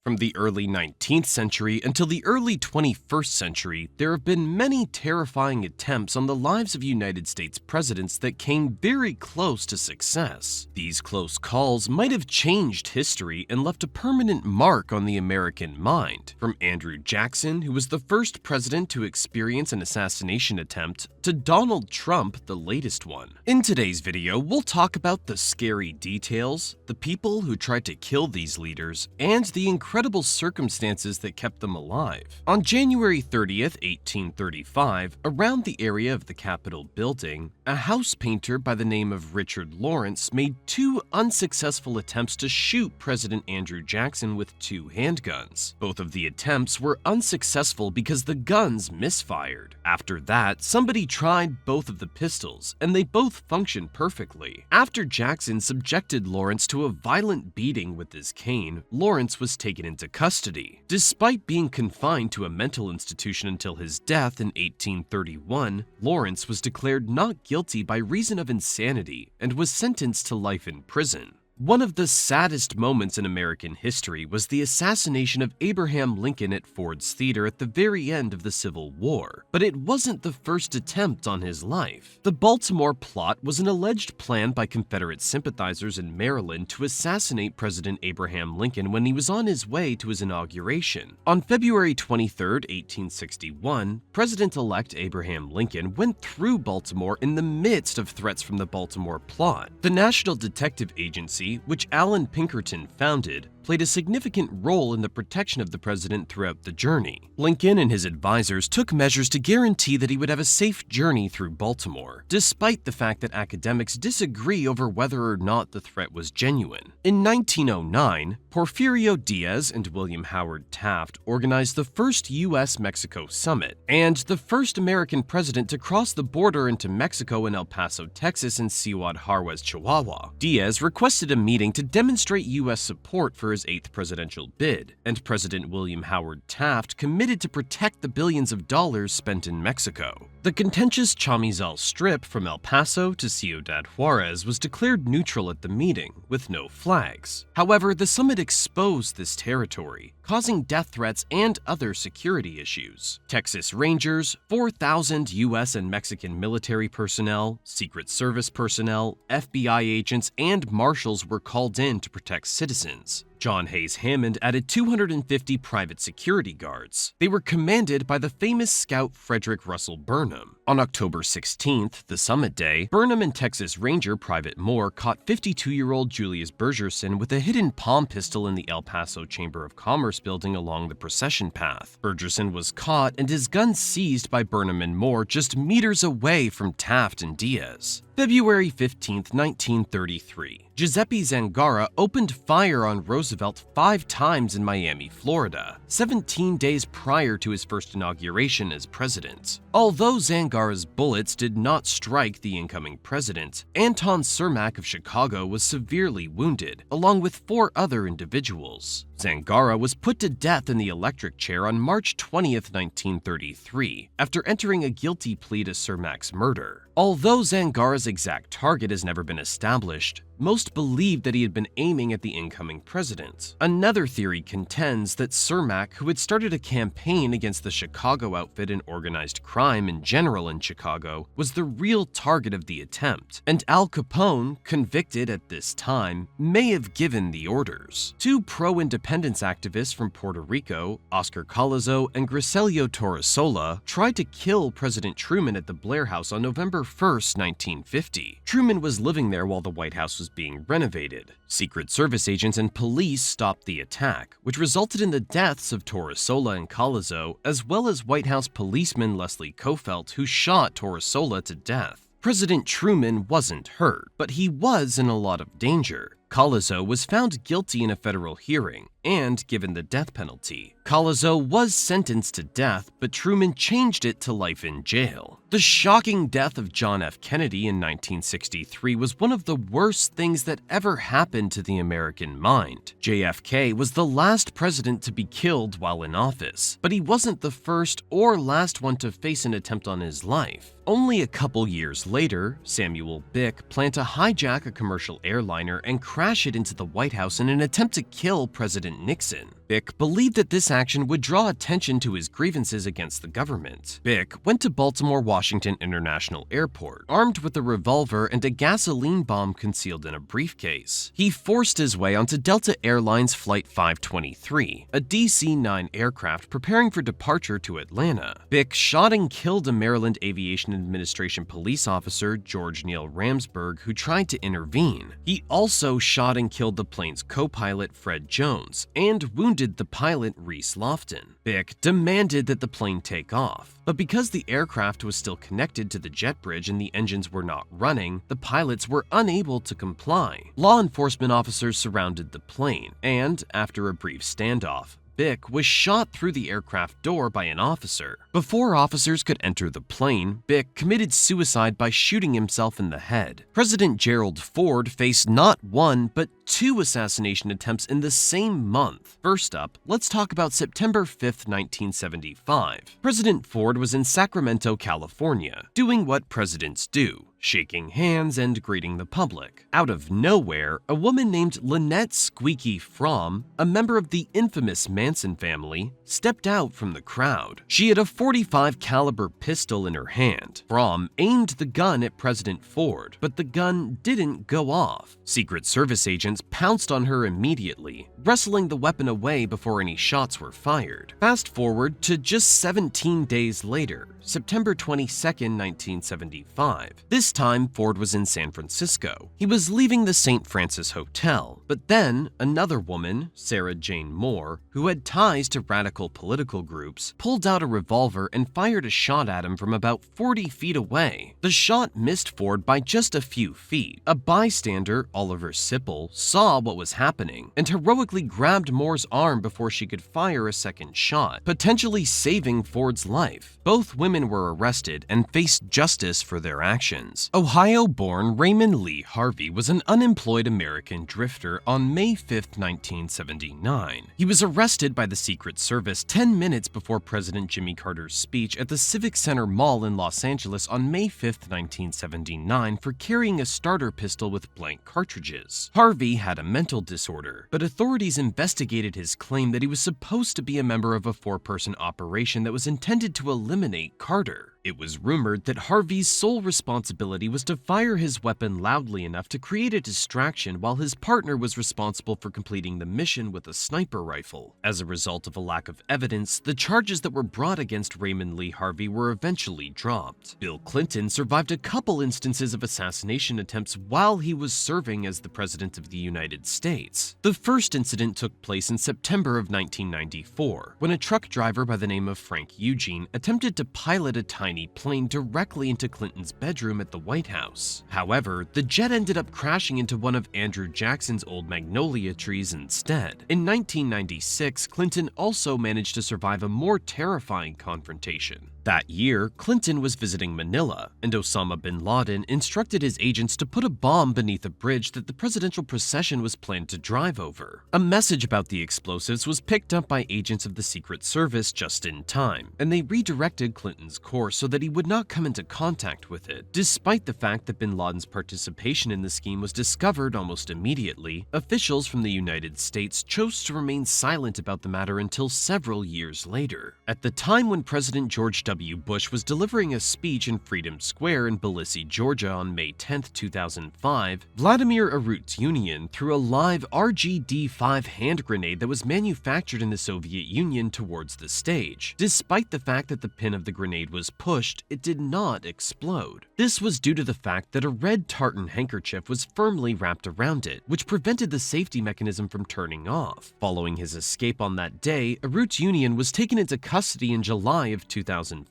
From the early 19th century until the early 21st century, there have been many terrifying attempts on the lives of United States presidents that came very close to success. These close calls might have changed history and left a permanent mark on the American mind, from Andrew Jackson, who was the first president to experience an assassination attempt, to Donald Trump, the latest one. In today's video, we'll talk about the scary details, the people who tried to kill these leaders, and the incredible circumstances that kept them alive. On January 30th, 1835, around the area of the Capitol building, a house painter by the name of Richard Lawrence made two unsuccessful attempts to shoot President Andrew Jackson with two handguns. Both of the attempts were unsuccessful because the guns misfired. After that, somebody tried both of the pistols, and they both functioned perfectly. After Jackson subjected Lawrence to a violent beating with his cane, Lawrence was taken into custody. Despite being confined to a mental institution until his death in 1831, Lawrence was declared not guilty by reason of insanity and was sentenced to life in prison. One of the saddest moments in American history was the assassination of Abraham Lincoln at Ford's Theater at the very end of the Civil War, but it wasn't the first attempt on his life. The Baltimore plot was an alleged plan by Confederate sympathizers in Maryland to assassinate President Abraham Lincoln when he was on his way to his inauguration. On February 23, 1861, President-elect Abraham Lincoln went through Baltimore in the midst of threats from the Baltimore plot. The National Detective Agency, which Allan Pinkerton founded, played a significant role in the protection of the president throughout the journey. Lincoln and his advisors took measures to guarantee that he would have a safe journey through Baltimore, despite the fact that academics disagree over whether or not the threat was genuine. In 1909, Porfirio Diaz and William Howard Taft organized the first U.S.-Mexico summit, and the first American president to cross the border into Mexico in El Paso, Texas, and Ciudad Juarez, Chihuahua. Diaz requested a meeting to demonstrate U.S. support for his eighth presidential bid, and President William Howard Taft committed to protect the billions of dollars spent in Mexico. The contentious Chamizal Strip from El Paso to Ciudad Juarez was declared neutral at the meeting, with no flags. However, the summit exposed this territory, causing death threats and other security issues. Texas Rangers, 4,000 U.S. and Mexican military personnel, Secret Service personnel, FBI agents, and marshals were called in to protect citizens. John Hayes Hammond added 250 private security guards. They were commanded by the famous scout Frederick Russell Burnham. On October 16th, the summit day, Burnham and Texas Ranger Private Moore caught 52-year-old Julius Bergerson with a hidden palm pistol in the El Paso Chamber of Commerce building along the procession path. Bergerson was caught and his gun seized by Burnham and Moore just meters away from Taft and Diaz. February 15, 1933. Giuseppe Zangara opened fire on Roosevelt 5 times in Miami, Florida, 17 days prior to his first inauguration as president. Although Zangara's bullets did not strike the incoming president, Anton Cermak of Chicago was severely wounded, along with 4 other individuals. Zangara was put to death in the electric chair on March 20, 1933, after entering a guilty plea to Cermak's murder. Although Zangara's exact target has never been established, most believe that he had been aiming at the incoming president. Another theory contends that Cermak, who had started a campaign against the Chicago outfit and organized crime in general in Chicago, was the real target of the attempt, and Al Capone, convicted at this time, may have given the orders. 2 pro-independence activists from Puerto Rico, Oscar Collazo and Griselio Torresola, tried to kill President Truman at the Blair House on November 1st, 1950. Truman was living there while the White House was being renovated. Secret Service agents and police stopped the attack, which resulted in the deaths of Torresola and Collazo, as well as White House policeman Leslie Kofelt, who shot Torresola to death. President Truman wasn't hurt, but he was in a lot of danger. Collazo was found guilty in a federal hearing and given the death penalty. Collazo was sentenced to death, but Truman changed it to life in jail. The shocking death of John F. Kennedy in 1963 was one of the worst things that ever happened to the American mind. JFK was the last president to be killed while in office, but he wasn't the first or last one to face an attempt on his life. Only a couple years later, Samuel Bick planned to hijack a commercial airliner and crash it into the White House in an attempt to kill President Nixon. Bick believed that this action would draw attention to his grievances against the government. Bick went to Baltimore Washington International Airport, armed with a revolver and a gasoline bomb concealed in a briefcase. He forced his way onto Delta Airlines Flight 523, a DC-9 aircraft preparing for departure to Atlanta. Bick shot and killed a Maryland Aviation Administration police officer, George Neil Ramsburg, who tried to intervene. He also shot and killed the plane's co-pilot, Fred Jones, and wounded the pilot, Reese Lofton. Bick demanded that the plane take off, but because the aircraft was still connected to the jet bridge and the engines were not running, the pilots were unable to comply. Law enforcement officers surrounded the plane, and after a brief standoff, Bick was shot through the aircraft door by an officer. Before officers could enter the plane, Bick committed suicide by shooting himself in the head. President Gerald Ford faced not one, but 2 assassination attempts in the same month. First up, let's talk about September 5, 1975. President Ford was in Sacramento, California, doing what presidents do: shaking hands and greeting the public. Out of nowhere, a woman named Lynette Squeaky Fromm, a member of the infamous Manson family, stepped out from the crowd. She had a .45 caliber pistol in her hand. Fromm aimed the gun at President Ford, but the gun didn't go off. Secret Service agents pounced on her immediately, wrestling the weapon away before any shots were fired. Fast forward to just 17 days later, September 22, 1975. This time, Ford was in San Francisco. He was leaving the St. Francis Hotel, but then another woman, Sarah Jane Moore, who had ties to radical political groups, pulled out a revolver and fired a shot at him from about 40 feet away. The shot missed Ford by just a few feet. A bystander, Oliver Sipple, saw what was happening and heroically grabbed Moore's arm before she could fire a second shot, potentially saving Ford's life. Both women were arrested and faced justice for their actions. Ohio-born Raymond Lee Harvey was an unemployed American drifter on May 5, 1979. He was arrested by the Secret Service 10 minutes before President Jimmy Carter's speech at the Civic Center Mall in Los Angeles on May 5, 1979 for carrying a starter pistol with blank cartridges. Harvey had a mental disorder, but authorities investigated his claim that he was supposed to be a member of a 4-person operation that was intended to eliminate Carter. It was rumored that Harvey's sole responsibility was to fire his weapon loudly enough to create a distraction while his partner was responsible for completing the mission with a sniper rifle. As a result of a lack of evidence, the charges that were brought against Raymond Lee Harvey were eventually dropped. Bill Clinton survived a couple instances of assassination attempts while he was serving as the President of the United States. The first incident took place in September of 1994, when a truck driver by the name of Frank Eugene attempted to pilot a tiny plane directly into Clinton's bedroom at the White House. However, the jet ended up crashing into one of Andrew Jackson's old magnolia trees instead. In 1996, Clinton also managed to survive a more terrifying confrontation. That year, Clinton was visiting Manila, and Osama bin Laden instructed his agents to put a bomb beneath a bridge that the presidential procession was planned to drive over. A message about the explosives was picked up by agents of the Secret Service just in time, and they redirected Clinton's course so that he would not come into contact with it. Despite the fact that bin Laden's participation in the scheme was discovered almost immediately, officials from the United States chose to remain silent about the matter until several years later. At the time when President George W. Bush was delivering a speech in Freedom Square in Tbilisi, Georgia on May 10, 2005, Vladimir Arutyunian threw a live RGD-5 hand grenade that was manufactured in the Soviet Union towards the stage. Despite the fact that the pin of the grenade was pushed, it did not explode. This was due to the fact that a red tartan handkerchief was firmly wrapped around it, which prevented the safety mechanism from turning off. Following his escape on that day, Arutyunian was taken into custody in July of 2005.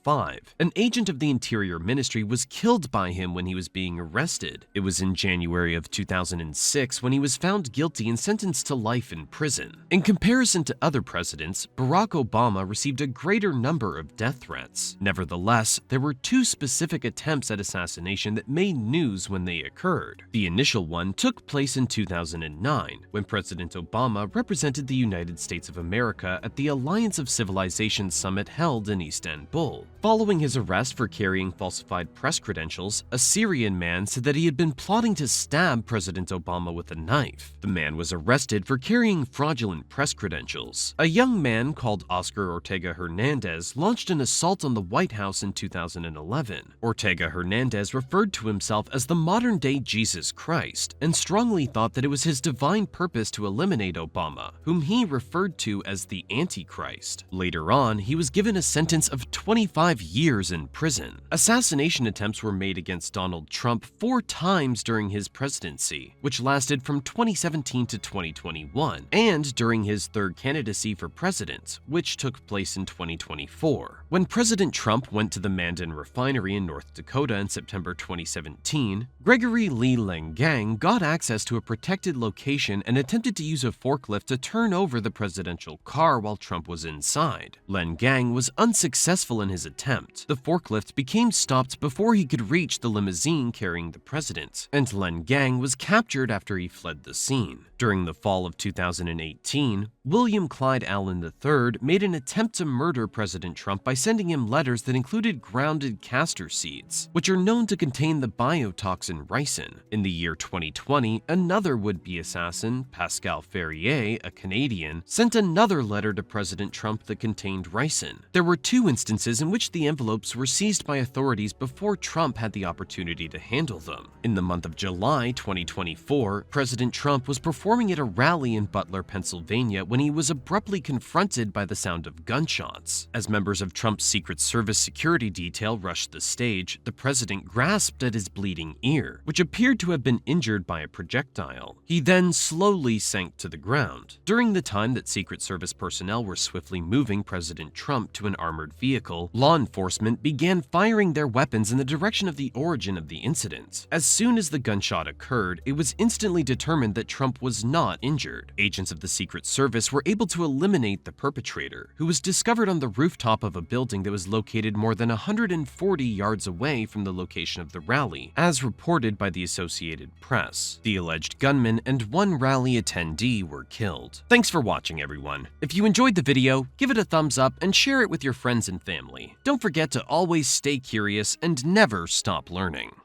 An agent of the Interior Ministry was killed by him when he was being arrested. It was in January of 2006 when he was found guilty and sentenced to life in prison. In comparison to other presidents, Barack Obama received a greater number of death threats. Nevertheless, Nevertheless, there were two specific attempts at assassination that made news when they occurred. The initial one took place in 2009, when President Obama represented the United States of America at the Alliance of Civilizations Summit held in Istanbul. Following his arrest for carrying falsified press credentials, a Syrian man said that he had been plotting to stab President Obama with a knife. The man was arrested for carrying fraudulent press credentials. A young man called Oscar Ortega Hernandez launched an assault on the White House in 2011. Ortega Hernandez referred to himself as the modern-day Jesus Christ and strongly thought that it was his divine purpose to eliminate Obama, whom he referred to as the Antichrist. Later on, he was given a sentence of 25 years in prison. Assassination attempts were made against Donald Trump 4 times during his presidency, which lasted from 2017 to 2021, and during his third candidacy for president, which took place in 2024. When President Trump went to the Mandan refinery in North Dakota in September 2017, Gregory Lee Lengang got access to a protected location and attempted to use a forklift to turn over the presidential car while Trump was inside. Lengang was unsuccessful in his attempt. The forklift became stopped before he could reach the limousine carrying the president, and Lengang was captured after he fled the scene. During the fall of 2018, William Clyde Allen III made an attempt to murder President Trump by sending him letters that included grounded castor seeds, which are known to contain the biotoxin ricin. In the year 2020, another would-be assassin, Pascal Ferrier, a Canadian, sent another letter to President Trump that contained ricin. There were 2 instances in which the envelopes were seized by authorities before Trump had the opportunity to handle them. In the month of July 2024, President Trump was performing at a rally in Butler, Pennsylvania, when he was abruptly confronted by the sound of gunshots. As members of Trump's Secret Service security detail rushed the stage, the president grasped at his bleeding ear, which appeared to have been injured by a projectile. He then slowly sank to the ground. During the time that Secret Service personnel were swiftly moving President Trump to an armored vehicle, law enforcement began firing their weapons in the direction of the origin of the incident. As soon as the gunshot occurred, it was instantly determined that Trump was not injured. Agents of the Secret Service were able to eliminate the perpetrator, who was discovered on the rooftop of a building that was located more than 140 yards away from the location of the rally, as reported by the Associated Press. The alleged gunman and 1 rally attendee were killed. Thanks for watching, everyone. If you enjoyed the video, give it a thumbs up and share it with your friends and family. Don't forget to always stay curious and never stop learning.